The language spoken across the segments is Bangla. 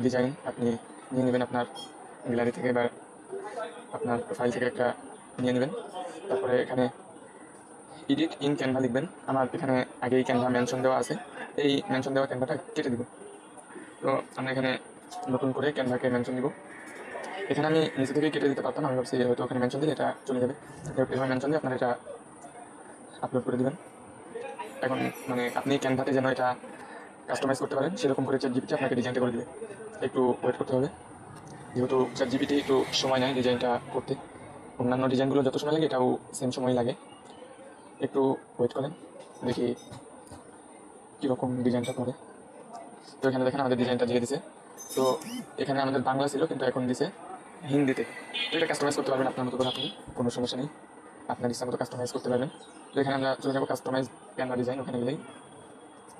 ডিজাইন আপনি নিয়ে নেবেন আপনার গ্যালারি থেকে বা আপনার ফাইল থেকে একটা নিয়ে নেবেন। তারপরে এখানে এডিট ইন ক্যানভা লিখবেন। আমার এখানে আগেই ক্যানভা মেনশন দেওয়া আছে, এই মেনশন দেওয়া ক্যানভাটা কেটে দিব। তো আমরা এখানে নতুন করে ক্যানভাকে মেনশন দিব। এখানে আমি নিচে থেকে কেটে দিতে পারতাম, আমি ভাবছি হয়তো ওখানে মেনশন দিলে এটা চলে যাবে। এভাবে মেনশন দিয়ে আপনারা এটা আপলোড করে দেবেন। এখন মানে আপনি ক্যানভাতে যেন এটা কাস্টমাইজ করতে পারেন সেরকম করে চ্যাটজিপিটি আপনাকে ডিজাইনটা করে দেবে। একটু ওয়েট করতে হবে, যেহেতু চ্যাটজিপিটি একটু সময় নেয় ডিজাইনটা করতে। অন্যান্য ডিজাইনগুলো যত সময় লাগে এটাও সেম সময় লাগে। একটু ওয়েট করেন, দেখি কীরকম ডিজাইনটা করে। তো এখানে দেখেন আমাদের ডিজাইনটা দিয়ে দিছে। তো এখানে আমাদের বাংলা ছিল কিন্তু এখন দিছে হিন্দিতে। তো এটা কাস্টমাইজ করতে পারবেন আপনার মতো করে, আপনি কোনো সমস্যা নেই, আপনার ইচ্ছা মতো কাস্টমাইজ করতে পারবেন। তো এখানে আমরা চলে যাবো কাস্টমাইজ ক্যানভা ডিজাইন। ওখানে গেলেই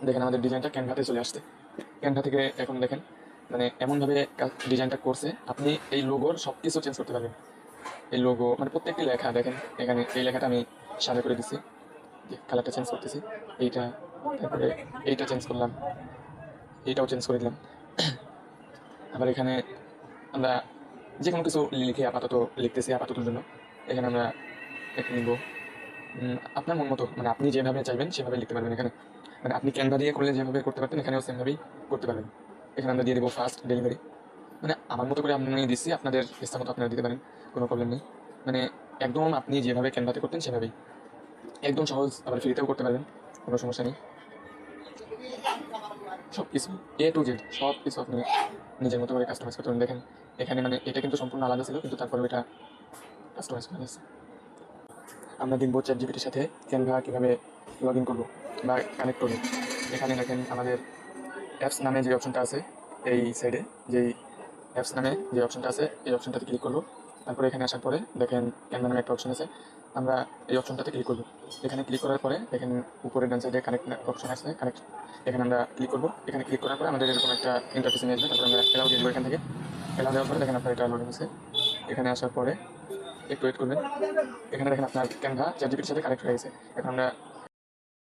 দেখেন আমাদের ডিজাইনটা ক্যানভাতে চলে আসছে। ক্যানভা থেকে এখন দেখেন মানে এমনভাবে ডিজাইনটা করছে, আপনি এই লোগোর সব কিছু চেঞ্জ করতে পারবেন। এই লোগো মানে প্রত্যেকটি লেখা দেখেন, এখানে এই লেখাটা আমি সাদা করে দিচ্ছি, কালারটা চেঞ্জ করতেছি, এইটা, তারপরে এইটা চেঞ্জ করলাম, এইটাও চেঞ্জ করে দিলাম। আবার এখানে আমরা যে কোনো কিছু লিখে আপাতত লিখতেছি আপাতত জন্য। এখানে আমরা এক নিব আপনার মন মতো, মানে আপনি যেভাবে চাইবেন সেভাবে লিখতে পারবেন। এখানে মানে আপনি ক্যানভা দিয়ে করলে যেভাবে করতে পারতেন এখানেও সেমভাবেই করতে পারবেন। এখানে আমরা দিয়ে দেবো ফাস্ট ডেলিভারি, মানে আমার মতো করে আমি দিচ্ছি, আপনাদের ইচ্ছা মতো আপনারা দিতে পারেন, কোনো প্রবলেম নেই। মানে একদম আপনি যেভাবে ক্যানভাতে করতেন সেভাবেই, একদম সহজ। আবার ফ্রিতেও করতে পারবেন, কোনো সমস্যা নেই। সব কিছু A to Z সব কিছু আপনি নিজের মতো করে কাস্টমাইজ করতে পারেন। দেখেন এখানে মানে এটা কিন্তু সম্পূর্ণ আলাদা ছিল, কিন্তু তারপরে এটা কাস্টমাইজ করে গেছে। আমরা দেখবো চ্যাটজিপিটির সাথে ক্যানভা কীভাবে লগ ইন করবো বা কানেক্ট করবো। এখানে দেখেন আমাদের অ্যাপস নামে যে অপশনটা আছে, এই সাইডে যেই অ্যাপস নামে যে অপশনটা আছে এই অপশনটাতে ক্লিক করবো। তারপরে এখানে আসার পরে দেখেন ক্যানভা নামে একটা অপশন আছে, আমরা এই অপশনটাতে ক্লিক করবো। এখানে ক্লিক করার পরে দেখেন উপরে ডান সাইডে কানেক্ট অপশন আছে, কানেক্ট, এখানে আমরা ক্লিক করবো। এখানে ক্লিক করার পরে আমাদের এরকম একটা ইন্টারফেস নিয়ে আসবে। তারপরে আমরা এলাও দিয়ে দেবো। এখান থেকে এলাও দেওয়ার পরে দেখেন আপনার এটা লগ ইন আছে। এখানে আসার পরে একটু ওয়েট করবেন। এখানে দেখেন আপনার ক্যানভা চ্যাটজিপিটির সাথে কানেক্ট হয়ে গেছে। এখন আমরা